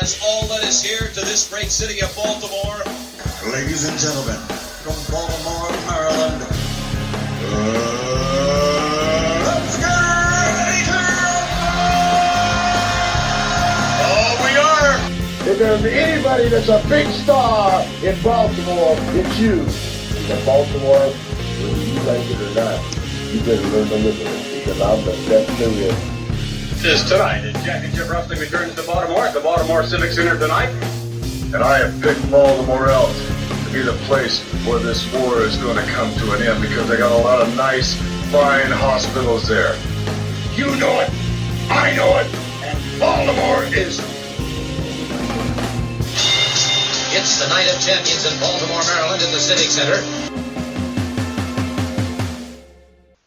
has all led us here to this great city of Baltimore. Ladies and gentlemen, from Baltimore, Maryland, let's get ready to rumble! Oh, we are! If there's anybody that's a big star in Baltimore, it's you. In Baltimore, whether you like it or not, you better learn to live with it, because I'm the best there is. This tonight is Championship Wrestling returns to Baltimore at the Baltimore Civic Center tonight. And I have picked Baltimore out to be the place where this war is going to come to an end, because they got a lot of nice, fine hospitals there. You know it, I know it, and Baltimore is... It's the Night of Champions in Baltimore, Maryland at the Civic Center.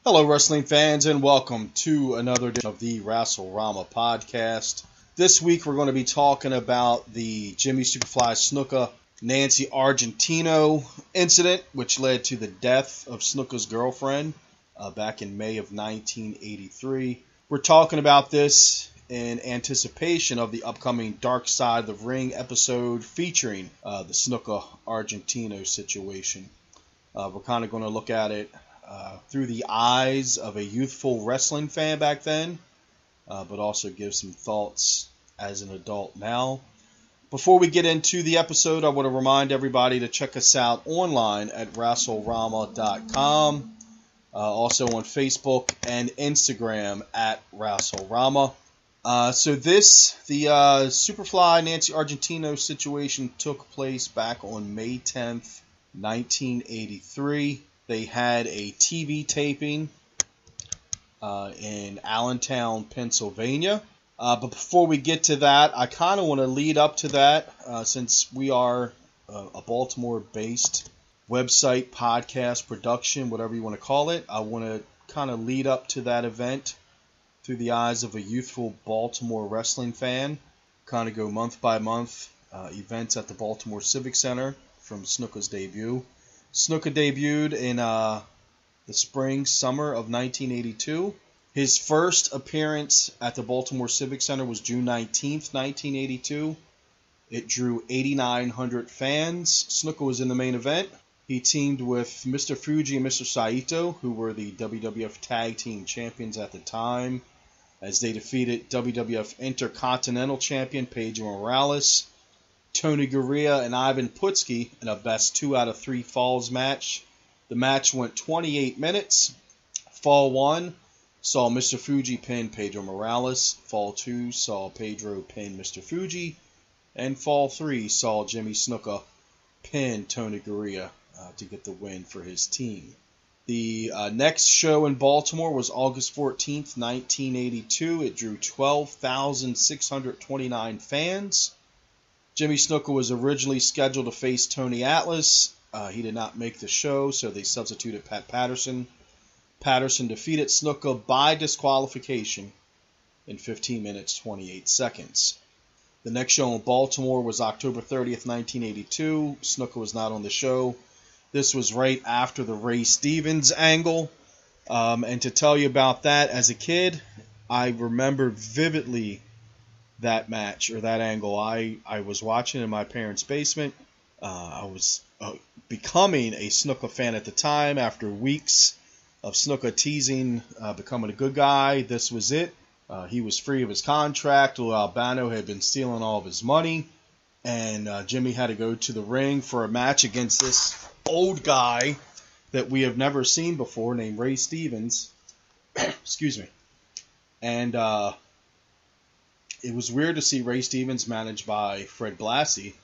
Hello, wrestling fans, and welcome to another edition of the Wrestle-Rama podcast. This week, we're going to be talking about the Jimmy Superfly Snuka Nancy Argentino incident, which led to the death of Snuka's girlfriend back in May of 1983. We're talking about this in anticipation of the upcoming Dark Side of the Ring episode featuring the Snuka Argentino situation. We're kind of going to look at it through the eyes of a youthful wrestling fan back then, but also give some thoughts as an adult now. Before we get into the episode, I want to remind everybody to check us out online at WrestleRama.com, also on Facebook and Instagram at WrestleRama. The Superfly Nancy Argentino situation took place back on May 10th, 1983. They had a TV taping in Allentown, Pennsylvania. But before we get to that, I kind of want to lead up to that since we are a Baltimore-based website, podcast, production, whatever you want to call it. I want to kind of lead up to that event through the eyes of a youthful Baltimore wrestling fan. Kind of go month by month events at the Baltimore Civic Center from Snuka's debut. Snuka debuted in the summer of 1982. His first appearance at the Baltimore Civic Center was June 19th, 1982. It drew 8,900 fans. Snuka was in the main event. He teamed with Mr. Fuji and Mr. Saito, who were the WWF Tag Team Champions at the time, as they defeated WWF Intercontinental Champion Pedro Morales, Tony Gurria, and Ivan Putski in a best 2 out of 3 falls match. The match went 28 minutes. Fall 1 saw Mr. Fuji pin Pedro Morales. Fall 2 saw Pedro pin Mr. Fuji. And Fall 3 saw Jimmy Snuka pin Tony Gurria to get the win for his team. The next show in Baltimore was August 14th, 1982. It drew 12,629 fans. Jimmy Snuka was originally scheduled to face Tony Atlas. He did not make the show, so they substituted Pat Patterson. Patterson defeated Snuka by disqualification in 15 minutes, 28 seconds. The next show in Baltimore was October 30th, 1982. Snuka was not on the show. This was right after the Ray Stevens angle. And to tell you about that, as a kid, I remember vividly that match or that angle. I was watching in my parents' basement. I was becoming a Snuka fan at the time after weeks of Snuka teasing becoming a good guy. This was it. He was free of his contract. Lou Albano had been stealing all of his money. And Jimmy had to go to the ring for a match against this old guy that we have never seen before named Ray Stevens. Excuse me. And it was weird to see Ray Stevens managed by Fred Blassie.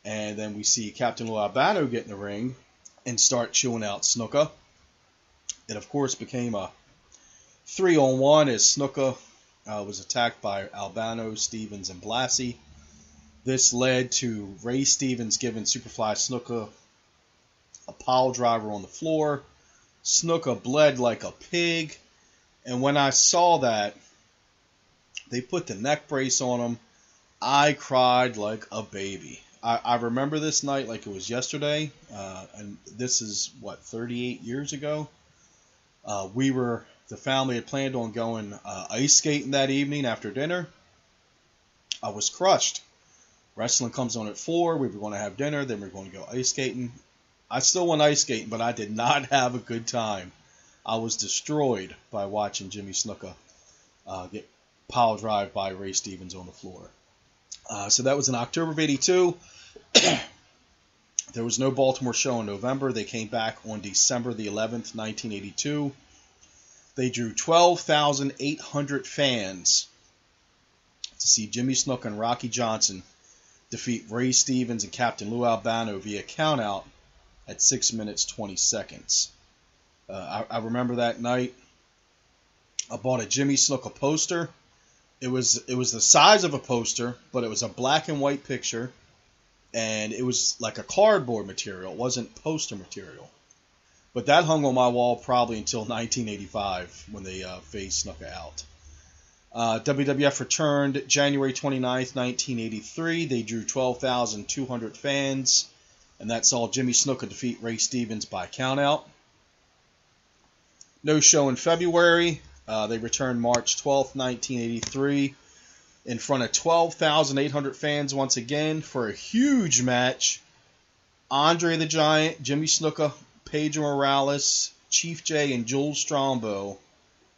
And then we see Captain Lou Albano get in the ring and start chewing out Snuka. It, of course, became a 3-on-1 as Snuka was attacked by Albano, Stevens, and Blassie. This led to Ray Stevens giving Superfly Snuka a pile driver on the floor. Snuka bled like a pig. And when I saw that, they put the neck brace on him. I cried like a baby. I remember this night like it was yesterday. And this is, 38 years ago? The family had planned on going ice skating that evening after dinner. I was crushed. Wrestling comes on at 4. We were going to have dinner. Then we were going to go ice skating. I still went ice skating, but I did not have a good time. I was destroyed by watching Jimmy Snuka get pile drive by Ray Stevens on the floor. So that was in October of 82. There was no Baltimore show in November. They came back on December the 11th, 1982. They drew 12,800 fans to see Jimmy Snuka and Rocky Johnson defeat Ray Stevens and Captain Lou Albano via countout at 6 minutes 20 seconds. I remember that night. I bought a Jimmy Snuka poster. It was the size of a poster, but it was a black and white picture, and it was like a cardboard material. It wasn't poster material. But that hung on my wall probably until 1985 when they phased Snuka out. WWF returned January 29th, 1983. They drew 12,200 fans, and that saw Jimmy Snuka defeat Ray Stevens by countout. No show in February. They returned March 12th, 1983, in front of 12,800 fans once again for a huge match. Andre the Giant, Jimmy Snuka, Pedro Morales, Chief J, and Jules Strongbow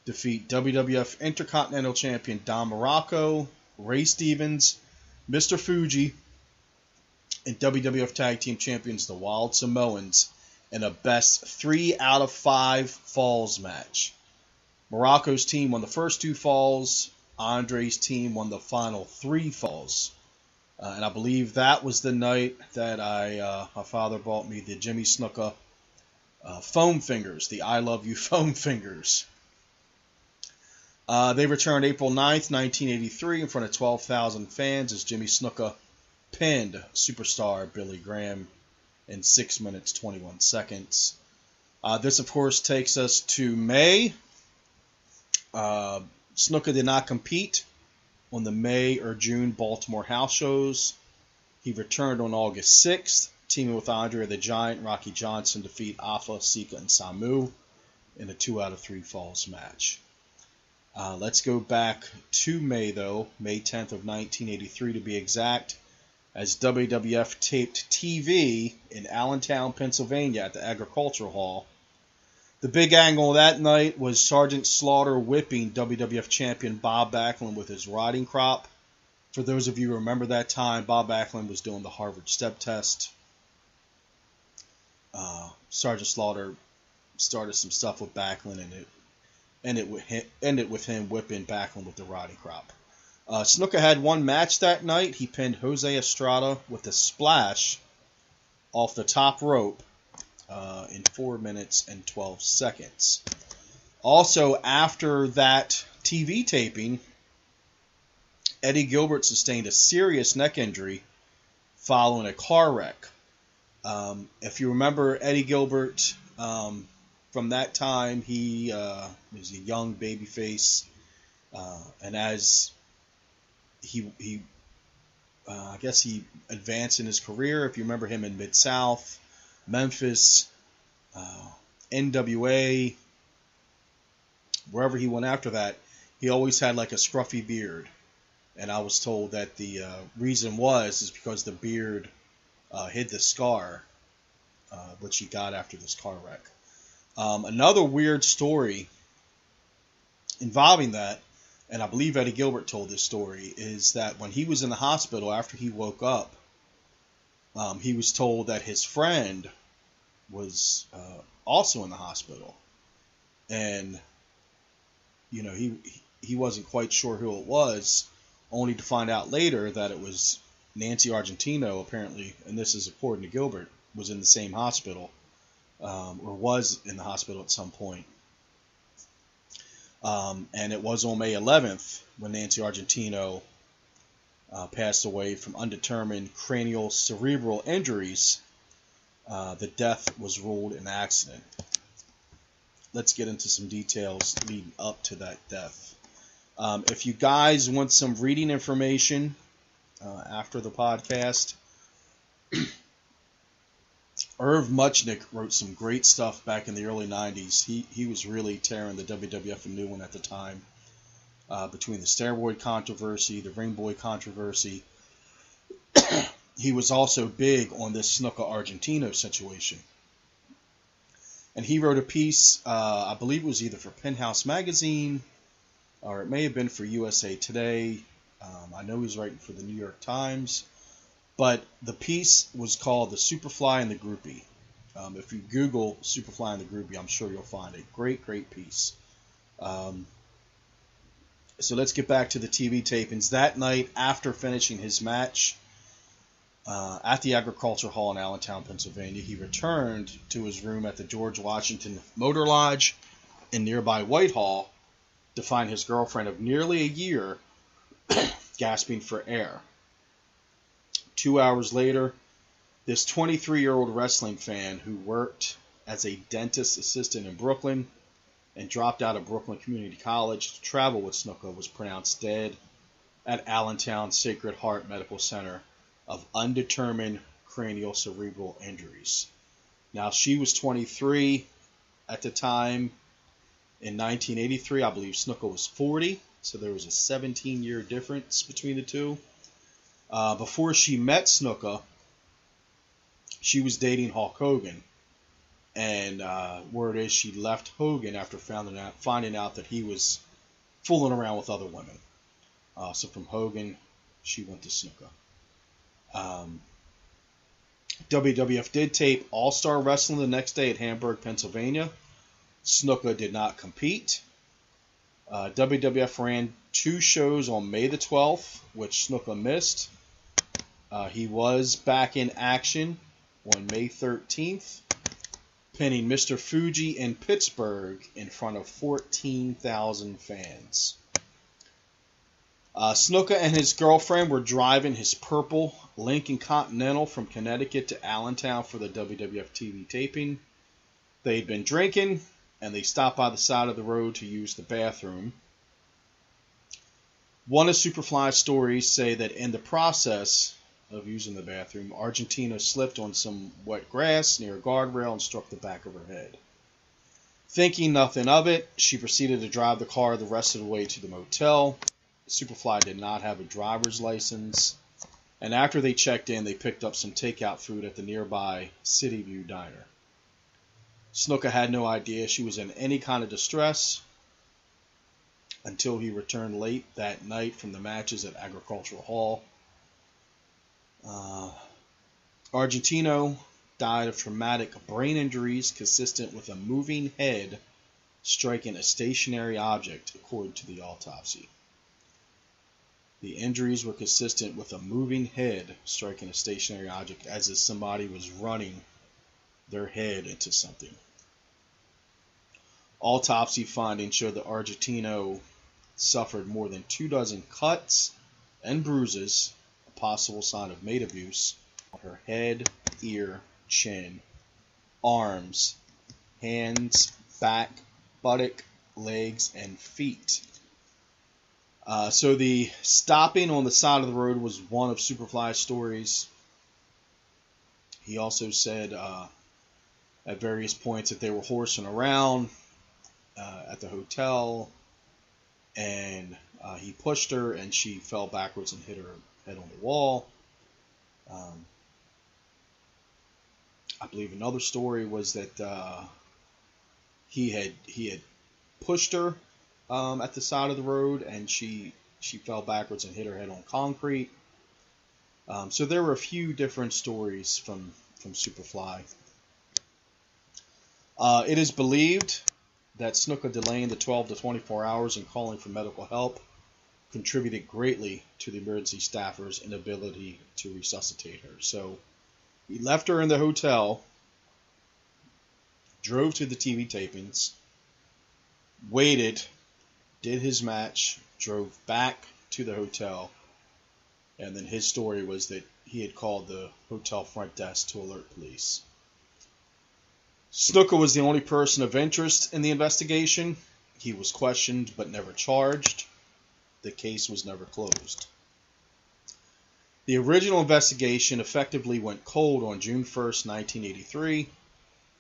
defeat WWF Intercontinental Champion Don Morocco, Ray Stevens, Mr. Fuji, and WWF Tag Team Champions the Wild Samoans in a best 3 out of 5 falls match. Morocco's team won the first 2 falls. Andre's team won the final 3 falls. And I believe that was the night that my father bought me the Jimmy Snuka foam fingers, the I Love You foam fingers. They returned April 9th, 1983 in front of 12,000 fans as Jimmy Snuka pinned superstar Billy Graham in 6 minutes 21 seconds. This, of course, takes us to May. Snuka did not compete on the May or June Baltimore house shows. He returned on August 6th, teaming with Andre the Giant and Rocky Johnson to defeat Afa, Sika, and Samu in a 2 out of 3 falls match. Let's go back to May, though, May 10th of 1983 to be exact, as WWF taped TV in Allentown, Pennsylvania at the Agricultural Hall. The big angle that night was Sergeant Slaughter whipping WWF champion Bob Backlund with his riding crop. For those of you who remember that time, Bob Backlund was doing the Harvard step test. Sergeant Slaughter started some stuff with Backlund, and it ended with him whipping Backlund with the riding crop. Snuka had one match that night. He pinned Jose Estrada with a splash off the top rope in 4 minutes and 12 seconds. Also, after that TV taping, Eddie Gilbert sustained a serious neck injury following a car wreck. If you remember Eddie Gilbert from that time, he was a young babyface, and as I guess he advanced in his career. If you remember him in Mid-South, Memphis, NWA, wherever he went after that, he always had like a scruffy beard. And I was told that the reason is because the beard hid the scar, which he got after this car wreck. Another weird story involving that, and I believe Eddie Gilbert told this story, is that when he was in the hospital after he woke up, he was told that his friend was also in the hospital, and he wasn't quite sure who it was, only to find out later that it was Nancy Argentino, apparently, and this is according to Gilbert, was in the same hospital, or was in the hospital at some point. And it was on May 11th when Nancy Argentino passed away from undetermined cranial cerebral injuries. The death was ruled an accident. Let's get into some details leading up to that death. If you guys want some reading information after the podcast, Irv Muchnick wrote some great stuff back in the early 90s. He was really tearing the WWF a new one at the time. between the steroid controversy, the ring boy controversy. He was also big on this Snuka Argentino situation. And he wrote a piece, I believe it was either for Penthouse Magazine, or it may have been for USA Today. I know he's writing for the New York Times. But the piece was called The Superfly and the Groupie. If you Google Superfly and the Groupie, I'm sure you'll find a great, great piece. So let's get back to the TV tapings. That night, after finishing his match at the Agriculture Hall in Allentown, Pennsylvania, he returned to his room at the George Washington Motor Lodge in nearby Whitehall to find his girlfriend of nearly a year gasping for air. 2 hours later, this 23-year-old wrestling fan who worked as a dentist assistant in Brooklyn and dropped out of Brooklyn Community College to travel with Snuka was pronounced dead at Allentown Sacred Heart Medical Center of undetermined cranial cerebral injuries. Now, she was 23 at the time. In 1983, I believe Snuka was 40, so there was a 17-year difference between the two. Before she met Snuka, she was dating Hulk Hogan. And word is she left Hogan after finding out that he was fooling around with other women. So from Hogan, she went to Snuka. WWF did tape All-Star Wrestling the next day at Hamburg, Pennsylvania. Snuka did not compete. WWF ran 2 shows on May the 12th, which Snuka missed. He was back in action on May 13th, pinning Mr. Fuji in Pittsburgh in front of 14,000 fans. Snuka and his girlfriend were driving his purple Lincoln Continental from Connecticut to Allentown for the WWF TV taping. They'd been drinking, and they stopped by the side of the road to use the bathroom. One of Superfly's stories say that in the process of using the bathroom, Argentino slipped on some wet grass near a guardrail and struck the back of her head. Thinking nothing of it, she proceeded to drive the car the rest of the way to the motel. Superfly did not have a driver's license, and after they checked in, they picked up some takeout food at the nearby City View Diner. Snuka had no idea she was in any kind of distress until he returned late that night from the matches at Agricultural Hall. Argentino died of traumatic brain injuries consistent with a moving head striking a stationary object, according to the autopsy. The injuries were consistent with a moving head striking a stationary object, as if somebody was running their head into something. Autopsy findings showed that Argentino suffered more than 24 cuts and bruises, a possible sign of maid abuse, on her head, ear, chin, arms, hands, back, buttock, legs, and feet. So the stopping on the side of the road was one of Superfly's stories. He also said at various points that they were horsing around at the hotel, and he pushed her, and she fell backwards and hit her head on the wall. I believe another story was that he had pushed her at the side of the road, and she fell backwards and hit her head on concrete. So there were a few different stories from Superfly. It is believed that Snuka delaying the 12 to 24 hours and calling for medical help contributed greatly to the emergency staffers' inability to resuscitate her. So he left her in the hotel, drove to the TV tapings, waited, did his match, drove back to the hotel, and then his story was that he had called the hotel front desk to alert police. Snuka was the only person of interest in the investigation. He was questioned but never charged. The case was never closed. The original investigation effectively went cold on June 1st, 1983,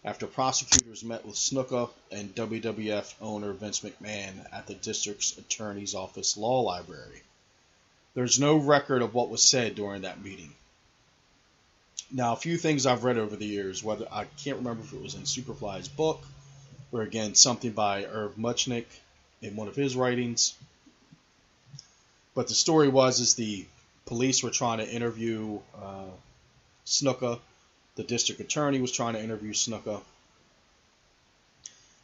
after prosecutors met with Snuka and WWF owner Vince McMahon at the district's attorney's office law library. There's no record of what was said during that meeting. Now, a few things I've read over the years, whether I can't remember if it was in Superfly's book or again something by Irv Muchnick in one of his writings. But the story is the police were trying to interview Snuka. The district attorney was trying to interview Snuka.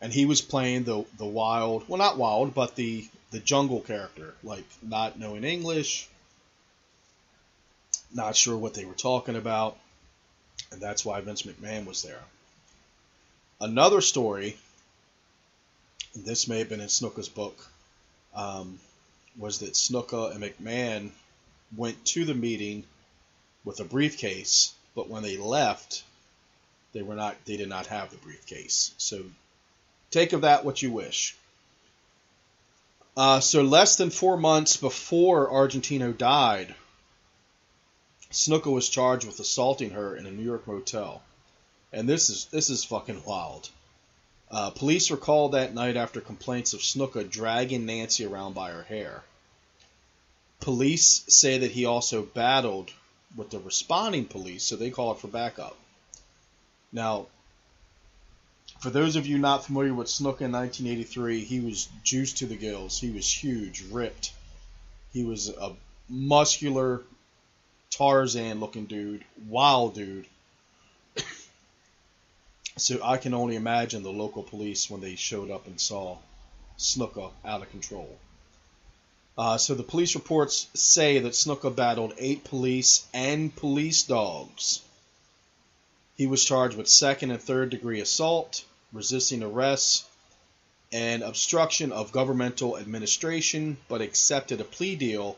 And he was playing the wild, well, not wild, but the jungle character, like not knowing English, not sure what they were talking about, and that's why Vince McMahon was there. Another story, and this may have been in Snuka's book, was that Snuka and McMahon went to the meeting with a briefcase, but when they left, they did not have the briefcase. So take of that what you wish. So less than 4 months before Argentino died, Snuka was charged with assaulting her in a New York motel. And this is fucking wild. Police were called that night after complaints of Snuka dragging Nancy around by her hair. Police say that he also battled with the responding police, so they called for backup. Now, for those of you not familiar with Snuka in 1983, he was juiced to the gills. He was huge, ripped. He was a muscular, Tarzan-looking dude, wild dude. So I can only imagine the local police when they showed up and saw Snuka out of control. So the police reports say that Snuka battled 8 police and police dogs. He was charged with 2nd and 3rd degree assault, resisting arrest, and obstruction of governmental administration, but accepted a plea deal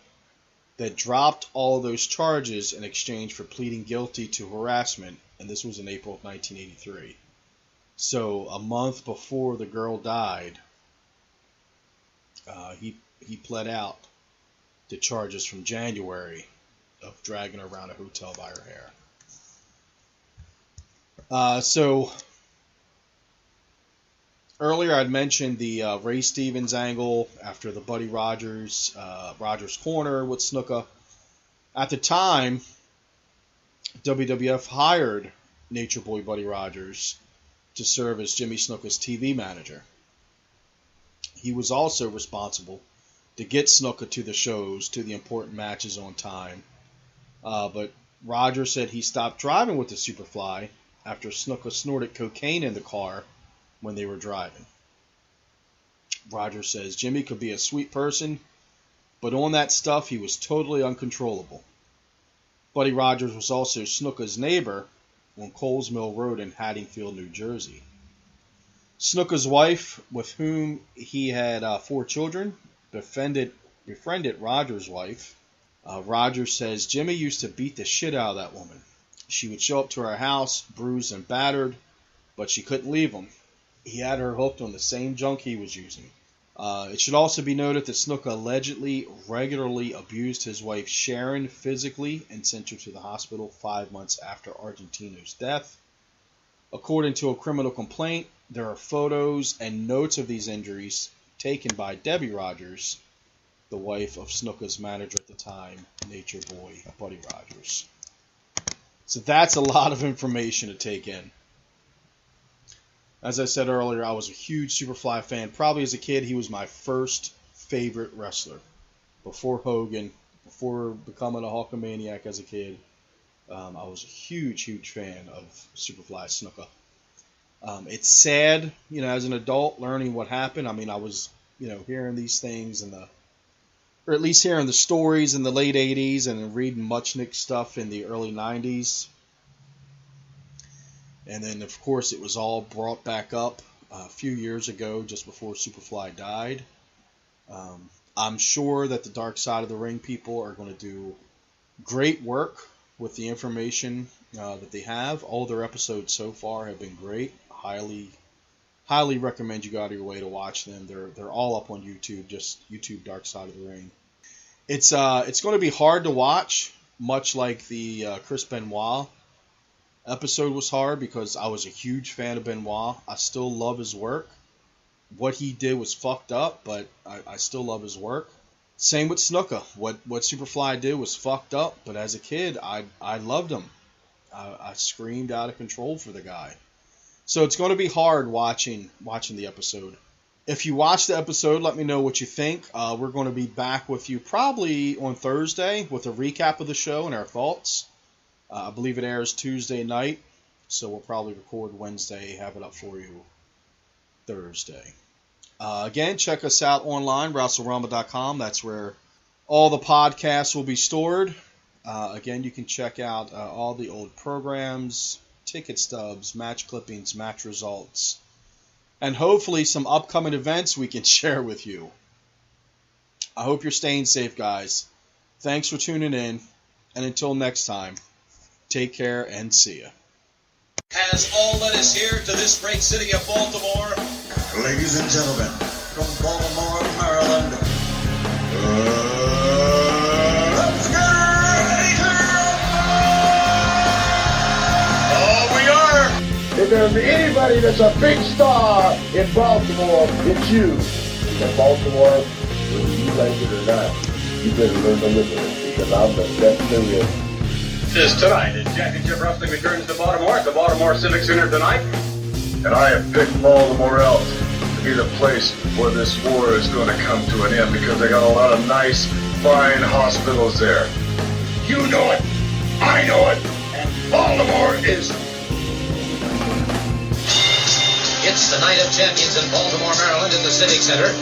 that dropped all of those charges in exchange for pleading guilty to harassment, and this was in April of 1983. So a month before the girl died, he pled out the charges from January of dragging her around a hotel by her hair. So earlier I'd mentioned the Ray Stevens angle after the Buddy Rogers Corner with Snuka. At the time, WWF hired Nature Boy Buddy Rogers to serve as Jimmy Snuka's TV manager. He was also responsible to get Snuka to the shows, to the important matches on time. But Rogers said he stopped driving with the Superfly after Snuka snorted cocaine in the car when they were driving. Rogers says Jimmy could be a sweet person, but on that stuff he was totally uncontrollable. Buddy Rogers was also Snuka's neighbor on Coles Mill Road in Haddingfield, New Jersey. Snuka's wife, with whom he had 4 children, befriended Rogers' wife. Rogers says Jimmy used to beat the shit out of that woman. She would show up to our house, bruised and battered, but she couldn't leave him. He had her hooked on the same junk he was using. It should also be noted that Snuka allegedly regularly abused his wife Sharon physically and sent her to the hospital 5 months after Argentino's death. According to a criminal complaint, there are photos and notes of these injuries taken by Debbie Rogers, the wife of Snuka's manager at the time, Nature Boy Buddy Rogers. So that's a lot of information to take in. As I said earlier, I was a huge Superfly fan. Probably as a kid, he was my first favorite wrestler. Before Hogan, before becoming a Hulkamaniac as a kid, I was a huge, huge fan of Superfly Snuka. It's sad, as an adult, learning what happened. I mean, I was, hearing these things or at least hearing the stories in the late 80s and reading Muchnick stuff in the early 90s. And then, of course, it was all brought back up a few years ago, just before Superfly died. I'm sure that the Dark Side of the Ring people are going to do great work with the information that they have. All their episodes so far have been great. Highly recommend you go out of your way to watch them. They're all up on YouTube, just YouTube Dark Side of the Ring. It's going to be hard to watch, much like the Chris Benoit episode was hard because I was a huge fan of Benoit. I still love his work. What he did was fucked up, but I still love his work. Same with Snuka. What Superfly did was fucked up, but as a kid, I loved him. I screamed out of control for the guy. So it's going to be hard watching the episode. If you watch the episode, let me know what you think. We're going to be back with you probably on Thursday with a recap of the show and our thoughts. I believe it airs Tuesday night, so we'll probably record Wednesday, have it up for you Thursday. Again, check us out online, WrestleRama.com. That's where all the podcasts will be stored. Again, you can check out all the old programs, ticket stubs, match clippings, match results, and hopefully some upcoming events we can share with you. I hope you're staying safe, guys. Thanks for tuning in, and until next time, take care and see ya. Has all led us here to this great city of Baltimore. Ladies and gentlemen, from Baltimore, Maryland, let's get ready to rumble! Oh, we are! If there's anybody that's a big star in Baltimore, it's you. In Baltimore, whether you like it or not, you better learn to live with it, because I'm the best there is. This is tonight as Championship Wrestling returns to Baltimore at the Baltimore Civic Center tonight. And I have picked Baltimore out to be the place where this war is going to come to an end, because they got a lot of nice, fine hospitals there. You know it, I know it, and Baltimore is... It's the Night of Champions in Baltimore, Maryland at the Civic Center.